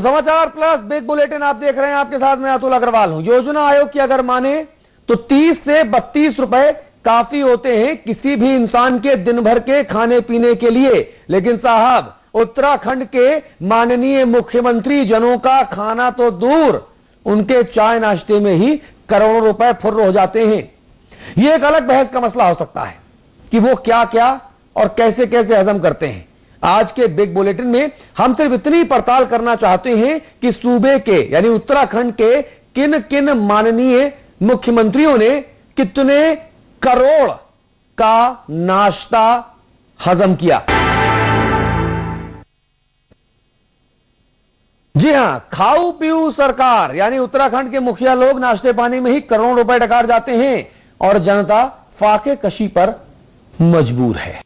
तो समाचार plus big bulletin आप देख रहे हैं, आपके साथ मैं अतुल अग्रवाल हूं। योजना आयोग की अगर माने तो 30 से 32 रुपए काफी होते हैं किसी भी इंसान के दिन भर के खाने पीने के लिए। लेकिन साहब, उत्तराखंड के माननीय मुख्यमंत्री जनों का खाना तो दूर, उनके चाय नाश्ते में ही करोड़ों रुपए फुर्र हो जाते हैं। यह एक अलग बहस का मसला हो सकता है कि वो क्या क्या और कैसे कैसे हजम करते हैं। आज के बिग बुलेटिन में हम सिर्फ इतनी पड़ताल करना चाहते हैं कि सूबे के यानी उत्तराखंड के किन किन माननीय मुख्यमंत्रियों ने कितने करोड़ का नाश्ता हजम किया। जी हां, खाऊ पीऊ सरकार यानी उत्तराखंड के मुखिया लोग नाश्ते पानी में ही करोड़ों रुपए डकार जाते हैं और जनता फाके कशी पर मजबूर है।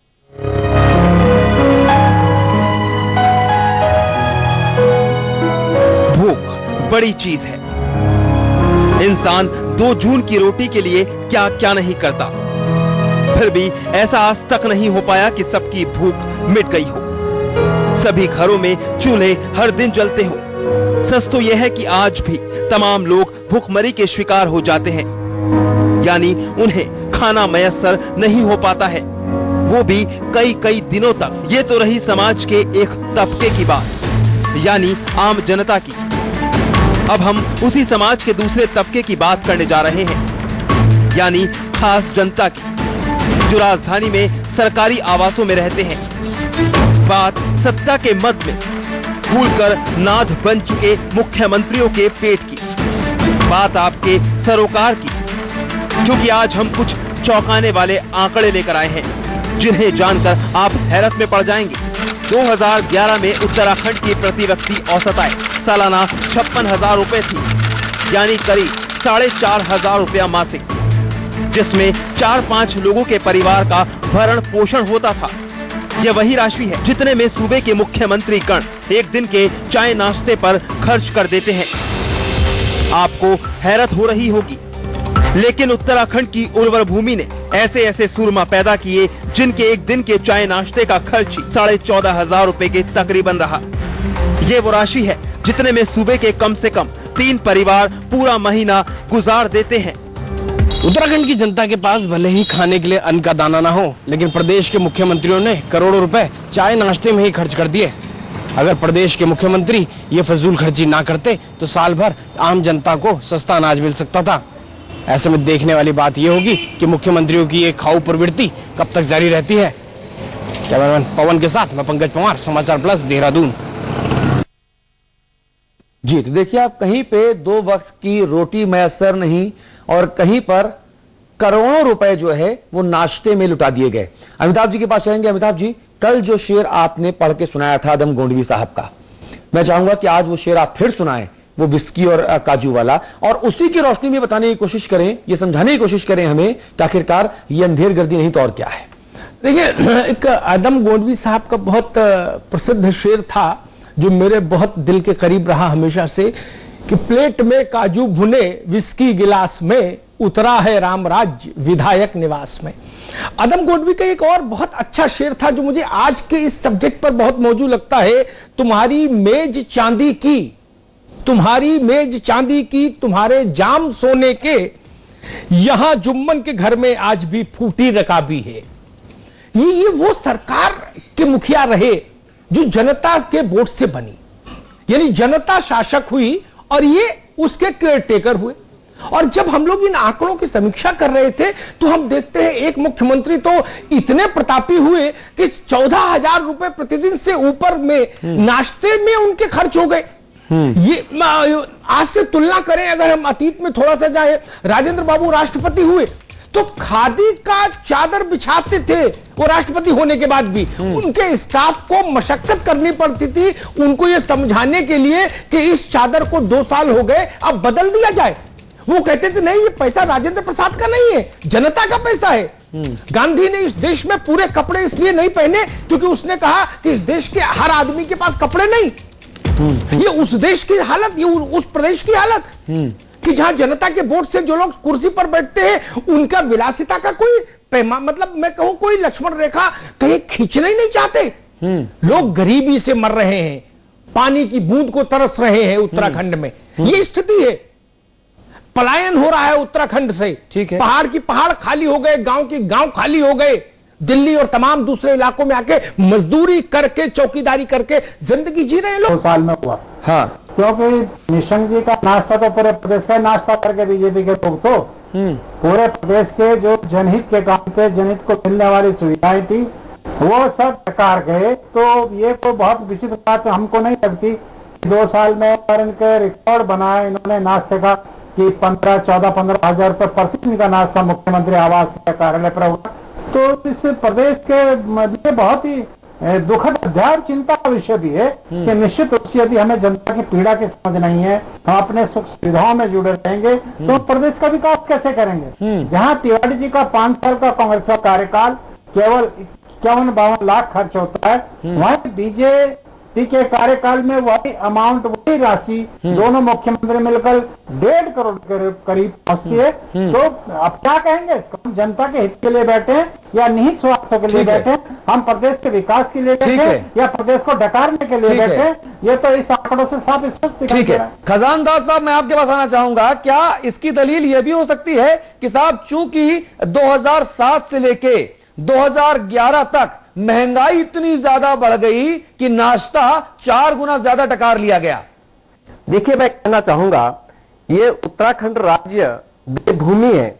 भूख बड़ी चीज है। इंसान 2 जून की रोटी के लिए क्या क्या नहीं करता, फिर भी ऐसा आज तक नहीं हो पाया कि सबकी भूख मिट गई हो, सभी घरों में चूल्हे हर दिन जलते हो। सच तो यह है कि आज भी तमाम लोग भूखमरी के शिकार हो जाते हैं, यानी उन्हें खाना मयस्सर नहीं हो पाता है, वो भी कई कई दिनों तक। ये तो रही समाज के एक तबके की बात, यानी आम जनता की। अब हम उसी समाज के दूसरे तबके की बात करने जा रहे हैं, यानी खास जनता की, जो राजधानी में सरकारी आवासों में रहते हैं। बात सत्ता के मद में भूलकर नाथ बन चुके मुख्यमंत्रियों के पेट की, बात आपके सरोकार की, क्योंकि आज हम कुछ चौंकाने वाले आंकड़े लेकर आए हैं, जिन्हें जानकर आप हैरत में पड़ जाएंगे। 2011 में उत्तराखंड की प्रति व्यक्ति औसत आय सालाना 56,000 रुपए थी, यानी करीब 4,500 रुपया मासिक, जिसमें 4-5 लोगों के परिवार का भरण पोषण होता था। यह वही राशि है जितने में सूबे के मुख्यमंत्री गण एक दिन के चाय नाश्ते पर खर्च कर देते हैं। आपको हैरत हो रही होगी, लेकिन उत्तराखंड की उर्वर भूमि ने ऐसे ऐसे सूरमा पैदा किए जिनके एक दिन के चाय नाश्ते का खर्च 14,500 रुपए के तकरीबन रहा। ये वो राशि है जितने में सूबे के कम से कम 3 परिवार पूरा महीना गुजार देते हैं। उत्तराखंड की जनता के पास भले ही खाने के लिए अन्न का दाना ना हो, लेकिन प्रदेश के मुख्यमंत्रियों ने करोड़ों रुपए चाय नाश्ते में ही खर्च कर दिए। अगर प्रदेश के मुख्यमंत्री ये फजूल खर्ची ना करते तो साल भर आम जनता को सस्ता अनाज मिल सकता था। ऐसे में देखने वाली बात यह होगी कि मुख्यमंत्रियों की ये खाऊ प्रवृत्ति कब तक जारी रहती है। कैमरामैन पवन के साथ मैं पंकज पंवार, समाचार प्लस, देहरादून। जी, तो देखिए आप, कहीं पे 2 वक्त की रोटी मैसर नहीं और कहीं पर करोड़ों रुपए जो है वो नाश्ते में लुटा दिए गए। अमिताभ जी के पास जाएंगे। अमिताभ जी, कल जो शेर आपने पढ़ के सुनाया था आदम गोंडवी साहब का, मैं चाहूंगा कि आज वो शेर आप फिर सुनाएं, वो विस्की और काजू वाला, और उसी की रोशनी में बताने की कोशिश करें, ये समझाने की कोशिश करें हमें कि आखिरकार ये अंधेर गर्दी नहीं तो और क्या है। देखिए, एक आदम गोंडवी साहब का बहुत प्रसिद्ध शेर था जो मेरे बहुत दिल के करीब रहा हमेशा से, कि प्लेट में काजू भुने विस्की गिलास में, उतरा है राम राज्य विधायक निवास में। आदम गोंडवी का एक और बहुत अच्छा शेर था जो मुझे आज के इस सब्जेक्ट पर बहुत मौजू लगता है। तुम्हारी मेज चांदी की, तुम्हारी मेज चांदी की, तुम्हारे जाम सोने के, यहां जुम्मन के घर में आज भी फूटी रकाबी है। ये वो सरकार के मुखिया रहे जो जनता के वोट से बनी, यानी जनता शासक हुई और ये उसके केयरटेकर हुए। और जब हम लोग इन आंकड़ों की समीक्षा कर रहे थे तो हम देखते हैं एक मुख्यमंत्री तो इतने प्रतापी हुए कि 14,000 रुपए प्रतिदिन से ऊपर में नाश्ते में उनके खर्च हो गए। ये आज से तुलना करें, अगर हम अतीत में थोड़ा सा जाए, राजेंद्र बाबू राष्ट्रपति हुए तो खादी का चादर बिछाते थे वो राष्ट्रपति होने के बाद भी। उनके स्टाफ को मशक्कत करनी पड़ती थी उनको ये समझाने के लिए कि इस चादर को 2 साल हो गए, अब बदल दिया जाए। वो कहते थे नहीं, ये पैसा राजेंद्र प्रसाद का नहीं है, जनता का पैसा है। गांधी ने इस देश में पूरे कपड़े इसलिए नहीं पहने क्योंकि उसने कहा कि इस देश के हर आदमी के पास कपड़े नहीं। ये उस देश की हालत, ये उस प्रदेश की हालत कि जहां जनता के वोट से जो लोग कुर्सी पर बैठते हैं उनका विलासिता का कोई मतलब मैं कहूं कोई लक्ष्मण रेखा कहीं खींचना ही नहीं चाहते। लोग गरीबी से मर रहे हैं, पानी की बूंद को तरस रहे हैं उत्तराखंड में। ये स्थिति है, पलायन हो रहा है उत्तराखंड से। ठीक है, पहाड़ की पहाड़ खाली हो गए, गांव की गांव खाली हो गए, दिल्ली और तमाम दूसरे इलाकों में आके मजदूरी करके, चौकीदारी करके जिंदगी जी रहे हैं लोग। 2 साल में हुआ। हाँ, क्योंकि निशंक जी का नाश्ता तो पूरे प्रदेश का नाश्ता करके बीजेपी के लोग तो पूरे प्रदेश के जो जनहित के काम थे, जनहित को मिलने वाली सुविधाएं थी, वो सब सरकार गए। तो ये कोई बहुत विचित्र बात हमको नहीं लगती। 2 साल में और इनके रिकॉर्ड बनाए इन्होंने नाश्ते का कि 15 हजार रुपये प्रतिदिन का नाश्ता मुख्यमंत्री आवास के कार्यालय पर हुआ। तो इस प्रदेश के लिए बहुत ही दुखद अध्याय और चिंता का विषय भी है कि निश्चित रूप से यदि हमें जनता की पीड़ा की समझ नहीं है, हम अपने सुख सुविधाओं में जुड़े रहेंगे तो प्रदेश का विकास कैसे करेंगे। जहां तिवारी जी का 5 साल का कांग्रेस का कार्यकाल केवल 51-52 लाख खर्च होता है, वहीं बीजेपी के कार्यकाल में वही अमाउंट, वही राशि दोनों मुख्यमंत्री मिलकर 1.5 करोड़ के करीब पहुंचती है। तो अब क्या कहेंगे इसको? हम जनता के हित के लिए बैठे हैं या निहित स्वार्थों के लिए बैठे हैं? हम प्रदेश के विकास के लिए बैठे हैं या प्रदेश को डकारने के लिए बैठे हैं? ये तो इस आंकड़ों से साफ स्पष्ट दिखाई दे रहा है। खजानदार साहब, मैं आपके पास आना चाहूंगा, क्या इसकी दलील यह भी हो सकती है कि साहब चूंकि 2007 से लेके 2011 तक महंगाई इतनी ज्यादा बढ़ गई कि नाश्ता 4 गुना ज्यादा डकार लिया गया? देखिए, मैं कहना चाहूंगा, ये उत्तराखंड राज्य देवभूमि है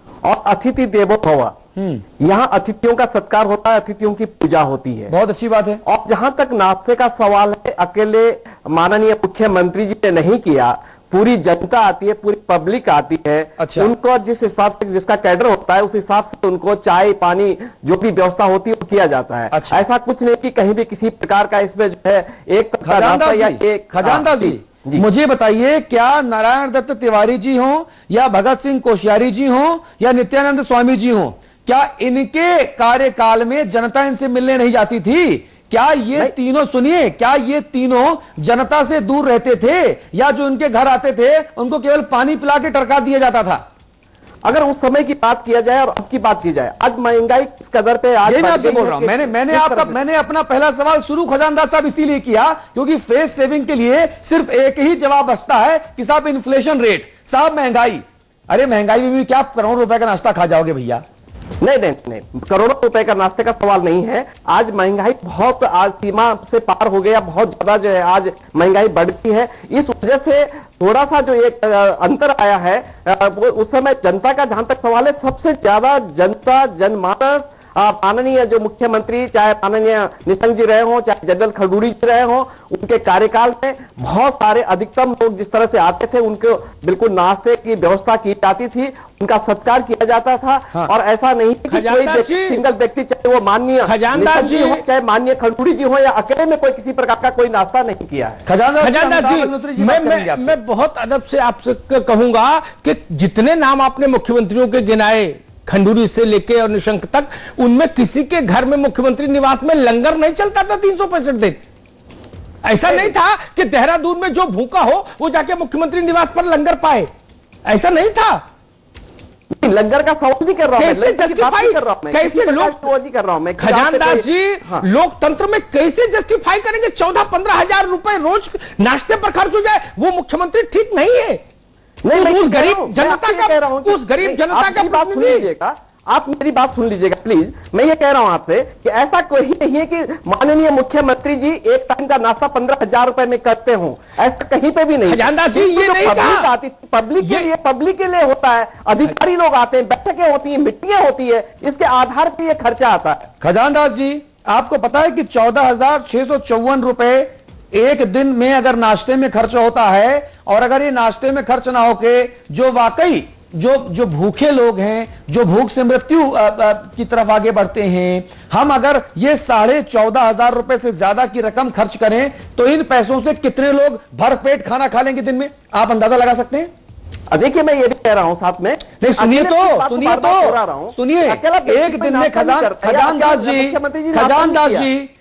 और अतिथि देवो भव। यहां अतिथियों का सत्कार होता है, अतिथियों की पूजा होती है। बहुत अच्छी बात है। और जहां तक नाश्ते का सवाल है, अकेले माननीय मुख्यमंत्री जी ने नहीं किया, पूरी जनता आती है, पूरी पब्लिक आती है। अच्छा। उनको जिस हिसाब से जिसका कैडर होता है उस हिसाब से उनको चाय पानी जो भी व्यवस्था होती है वो किया जाता है। अच्छा। ऐसा कुछ नहीं कि कहीं भी किसी प्रकार का इसमें जो है एक खजानदार जी, मुझे बताइए, क्या नारायण दत्त तिवारी जी हों या भगत सिंह कोश्यारी जी हों या नित्यानंद स्वामी जी हों, क्या इनके कार्यकाल में जनता इनसे मिलने नहीं जाती थी? क्या ये तीनों, सुनिए, क्या ये तीनों जनता से दूर रहते थे या जो उनके घर आते थे उनको केवल पानी पिला के टरका दिया जाता था? अगर उस समय की बात किया जाए और अब की बात की जाए, आज महंगाई किस कदर पे आज मैं आपसे बोल रहा हूं, मैंने अपना पहला सवाल शुरू खजानदार साहब इसीलिए किया क्योंकि फेस सेविंग के लिए सिर्फ एक ही जवाब बचता है कि साहब इन्फ्लेशन रेट, साहब महंगाई। अरे महंगाई में भी क्या करोड़ों रुपए का नाश्ता खा जाओगे भैया? नहीं, करोड़ों रुपए का नाश्ते का सवाल नहीं है। आज महंगाई बहुत आज सीमा से पार हो गया, बहुत ज्यादा जो है आज महंगाई बढ़ती है। इस वजह से थोड़ा सा जो एक अंतर आया है, वो उस समय जनता का जहां तक सवाल है, सबसे ज्यादा जनता, जनमानस, माननीय जो मुख्यमंत्री, चाहे माननीय निशंक जी रहे हों, चाहे जनरल खडूरी जी रहे हों, उनके कार्यकाल में बहुत सारे अधिकतम लोग जिस तरह से आते थे, उनको बिल्कुल नाश्ते की व्यवस्था की जाती थी, उनका सत्कार किया जाता था। हाँ। और ऐसा नहीं कि कोई सिंगल व्यक्ति, चाहे वो माननीय निशंक जी हो, चाहे माननीय खडूरी जी हो, या अकेले में कोई किसी प्रकार का कोई नाश्ता नहीं किया है। खजानदार जी, मैं बहुत अदब से आपसे कहूंगा कि जितने नाम आपने मुख्यमंत्रियों के गिनाए, खंडूरी से लेके और निशंक तक, उनमें किसी के घर में मुख्यमंत्री निवास में लंगर नहीं चलता था 365 दिन। ऐसा नहीं था कि देहरादून में जो भूखा हो वो जाके मुख्यमंत्री निवास पर लंगर पाए, ऐसा नहीं था। लंगर का सवाल नहीं कर रहा हूं, कैसे जस्टिफाई कर रहा हूं, कैसे लोग कर रहा हूं मैं, खजानदार जी, लोकतंत्र में कैसे जस्टिफाई करेंगे 14-15 हजार रुपए रोज नाश्ते पर खर्च हो जाए? वो मुख्यमंत्री ठीक नहीं है। नहीं, उस गरीब जनता का कह रहा हूं, उस गरीब जनता का बात सुन लीजिएगा, आप मेरी बात सुन लीजिएगा प्लीज। मैं ये कह रहा हूं आपसे कि ऐसा कोई नहीं है कि माननीय मुख्यमंत्री जी एक टाइम का नाश्ता 15,000 रुपए में करते हो, ऐसा कहीं पे भी नहीं। खजानदार जी, ये नहीं पब्लिक आती, पब्लिक के लिए होता है, अधिकारी लोग आते हैं, बैठकें होती है, मीटिंगें होती है, इसके आधार पर यह खर्चा आता है। खजानदार जी, आपको पता है कि 14,654 रुपए एक दिन में अगर नाश्ते में खर्च होता है, और अगर ये नाश्ते में खर्च ना होके जो वाकई जो भूखे लोग हैं, जो भूख से मृत्यु की तरफ आगे बढ़ते हैं, हम अगर ये 14,500 रुपए से ज्यादा की रकम खर्च करें तो इन पैसों से कितने लोग भर पेट खाना खा लेंगे दिन में? आप अंदाजा लगा सकते हैं? देखिए, मैं ये भी कह रहा हूं साथ में, नहीं, सुनिए एक दिन में खजानदास जी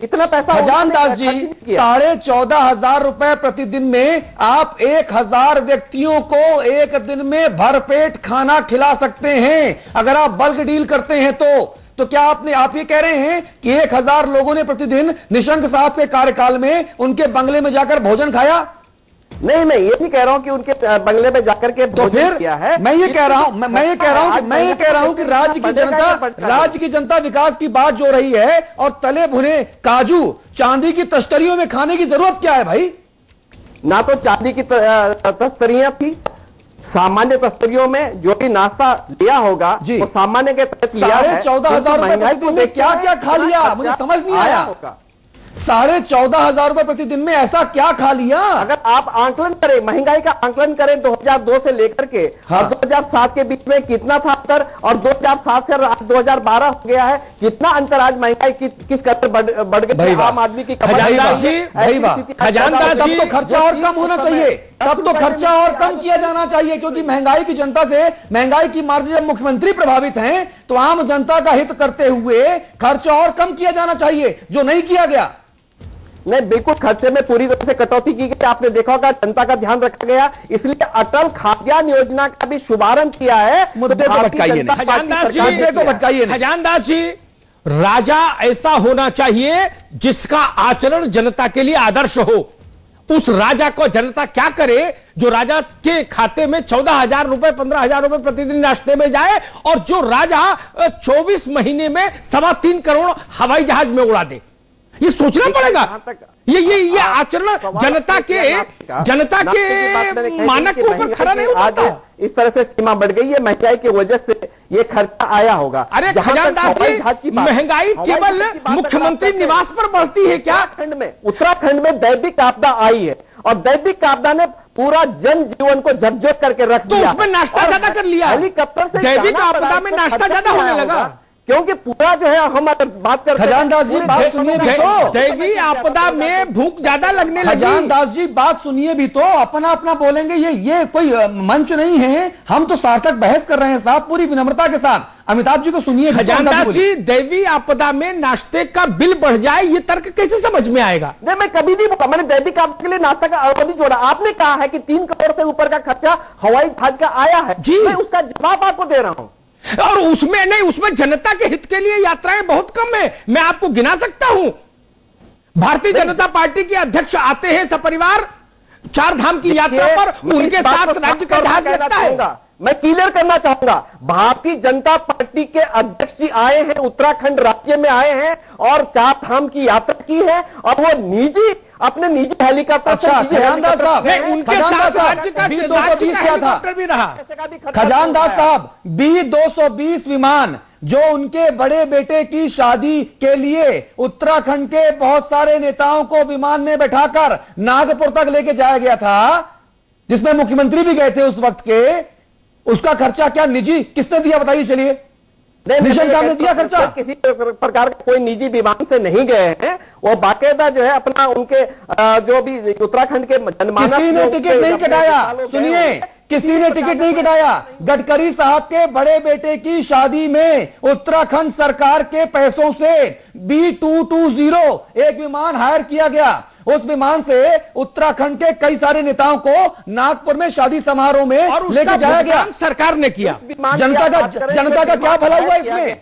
इतना पैसा, खजानदास जी 14,500 रुपए प्रतिदिन में आप 1,000 व्यक्तियों को एक दिन में भरपेट खाना खिला सकते हैं अगर आप बल्क डील करते हैं तो तो क्या आप ये कह रहे हैं कि 1000 लोगों ने प्रतिदिन निशंक साहब के कार्यकाल में उनके बंगले में जाकर भोजन खाया? नहीं, मैं ये नहीं कह रहा हूं कि उनके बंगले में जाकर के तो फिर किया है। मैं ये कह रहा हूं कि राज्य की जनता विकास की बात जो रही है और तले भुने काजू चांदी की तश्तरियों में खाने की जरूरत क्या है भाई? ना तो चांदी की तस्तरियां थी, सामान्य तस्तरियों में जो भी नाश्ता लिया होगा वो सामान्य के तहत लिया है। 14,500 रुपए में क्या क्या खा लिया? मुझे समझ नहीं आया। 14,500 रुपए प्रतिदिन में ऐसा क्या खा लिया? अगर आप आंकलन करें, महंगाई का आंकलन करें 2002 से लेकर के और 2007 के बीच में कितना था अंतर, और 2007 से 2012 हो गया है, कितना अंतर आज महंगाई किस कदर बढ़ गई आम आदमी की? खजानदास जी, तब तो खर्चा और कम होना चाहिए, तब तो खर्चा और कम किया जाना चाहिए, क्योंकि महंगाई की जनता से, महंगाई की मार से जब मुख्यमंत्री प्रभावित हैं तो आम जनता का हित करते हुए खर्चा और कम किया जाना चाहिए, जो नहीं किया गया। नहीं, बिल्कुल खर्चे में पूरी तरह से कटौती की गई। आपने देखा होगा जनता का ध्यान रखा गया, इसलिए अटल खाद्यान्न योजना का भी शुभारंभ किया है। मुद्दे को भटकाइए नहीं, खजानदास जी, राजा ऐसा होना चाहिए जिसका आचरण जनता के लिए आदर्श हो। उस राजा को जनता क्या करे जो राजा के खाते में 14,000 रुपए 15,000 रुपए प्रतिदिन नाश्ते में जाए, और जो राजा 24 महीने में 3.25 करोड़ हवाई जहाज में उड़ा दे? ये सोचना पड़ेगा। ये आचरण जनता के मानक के ऊपर खड़ा नहीं होता। इस तरह से सीमा बढ़ गई है, महंगाई की वजह से ये खर्चा आया होगा। अरे खजानदास जी, महंगाई केवल मुख्यमंत्री निवास पर बढ़ती है क्या? उत्तराखंड में दैविक आपदा आई है और दैविक आपदा ने पूरा जनजीवन को झकझोर करके रख दिया। तो उसमें नाश्ता ज्यादा कर लिया, हेलीकॉप्टर से दैविक आपदा में नाश्ता ज्यादा होने लगा, क्योंकि पूरा जो है हम अगर बात करते हैं, खजानदास जी बात सुनिए भी तो, दैवीय आपदा में भूख ज्यादा लगने लगी। खजानदास जी बात सुनिए भी तो, अपना अपना बोलेंगे, ये कोई मंच नहीं है, हम तो सार्थक बहस कर रहे हैं साहब, पूरी विनम्रता के साथ। अमिताभ जी को सुनिए। खजानदास जी, दैवीय आपदा में नाश्ते का बिल बढ़ जाए, ये तर्क कैसे समझ में आएगा? नहीं, मैं कभी नहीं बोला, मैंने दैविक आपदा के लिए नाश्ता का अवधि जोड़ा। आपने कहा है कि 3 करोड़ से ऊपर का खर्चा हवाई जहाज का आया है जी, मैं उसका जवाब आपको दे रहा हूं। और उसमें नहीं, उसमें जनता के हित के लिए यात्राएं बहुत कम है, मैं आपको गिना सकता हूं। भारतीय जनता पार्टी के अध्यक्ष आते हैं सपरिवार 4 धाम की यात्रा पर, उनके साथ राज्य का जहाज लगता है। मैं क्लियर करना चाहूंगा, भारतीय जनता पार्टी के अध्यक्ष जी आए हैं, उत्तराखंड राज्य में आए हैं और 4 धाम की यात्रा की है, और वो निजी अपने निजी हेलीकॉप्टर। अच्छा, खजानदास साहब, उनके साथ राज्य का हेलीकॉप्टर भी रहा। खजानदास साहब, B-220 विमान जो उनके बड़े बेटे की शादी के लिए उत्तराखंड के बहुत सारे नेताओं को विमान में बैठाकर नागपुर तक लेके जाया गया था, जिसमें मुख्यमंत्री भी गए थे उस वक्त के, उसका खर्चा क्या निजी किसने दिया बताइए? चलिए, निशंक साहब ने दिया खर्चा? किसी प्रकार का कोई निजी विमान से नहीं गए हैं, वो बाकायदा जो है अपना उनके जो भी उत्तराखंड के जनमानस, किसी ने टिकट नहीं कटाया। सुनिए, किसी ने टिकट नहीं कटाया। गडकरी साहब के बड़े बेटे की शादी में उत्तराखंड सरकार के पैसों से B-220 एक विमान हायर किया गया। उस विमान से उत्तराखंड के कई सारे नेताओं को नागपुर में शादी समारोह में लेके जाया गया, सरकार ने किया। जनता का क्या भला हुआ इसमें?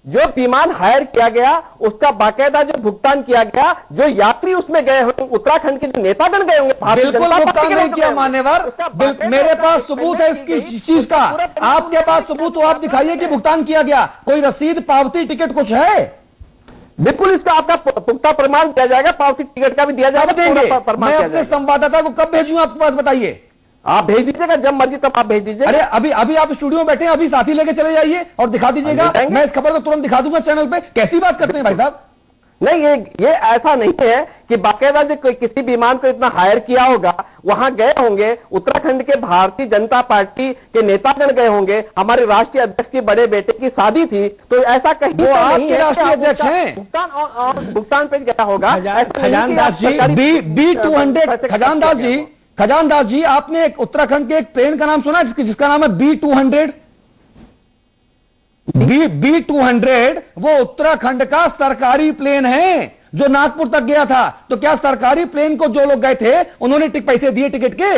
जो विमान हायर किया गया उसका बाकायदा जो भुगतान किया गया, जो यात्री उसमें गए होंगे, उत्तराखंड के जो नेतागण गए होंगे, बिल्कुल भुगतान नहीं किया मान्यवर। मेरे पास सबूत है इसकी चीज का, आपके पास सबूत तो आप दिखाइए कि भुगतान किया गया। कोई रसीद, पावती, टिकट कुछ है? बिल्कुल, इसका आपका पुख्ता प्रमाण दिया जाएगा, पावती टिकट का भी दिया जाएगा। मैं अपने संवाददाता को कब भेजूं आपके पास बताइए? आप भेज दीजिएगा, जब मर्जी तब आप भेज दीजिए। अरे अभी आप स्टूडियो में बैठे हैं, अभी साथी लेके चले जाइए और दिखा दीजिएगा। मैं इस खबर को तुरंत दिखा दूंगा चैनल पे। कैसी बात करते हैं भाई साहब? नहीं, ये ऐसा नहीं है कि बाकायदा जो किसी विमान को इतना हायर किया होगा, वहां गए होंगे उत्तराखंड के भारतीय जनता पार्टी के नेतागण गए होंगे, हमारे राष्ट्रीय अध्यक्ष के बड़े बेटे की शादी थी, तो ऐसा कहीं वो आपके राष्ट्रीय अध्यक्ष हैं, भुगतान पे गया होगा। खजानदास जी, B-200 खजानदास जी, आपने एक उत्तराखंड के एक प्लेन का नाम सुना जिसका नाम है B-200? B-200 वो उत्तराखंड का सरकारी प्लेन है जो नागपुर तक गया था। तो क्या सरकारी प्लेन को जो लोग गए थे उन्होंने पैसे दिए टिकट के?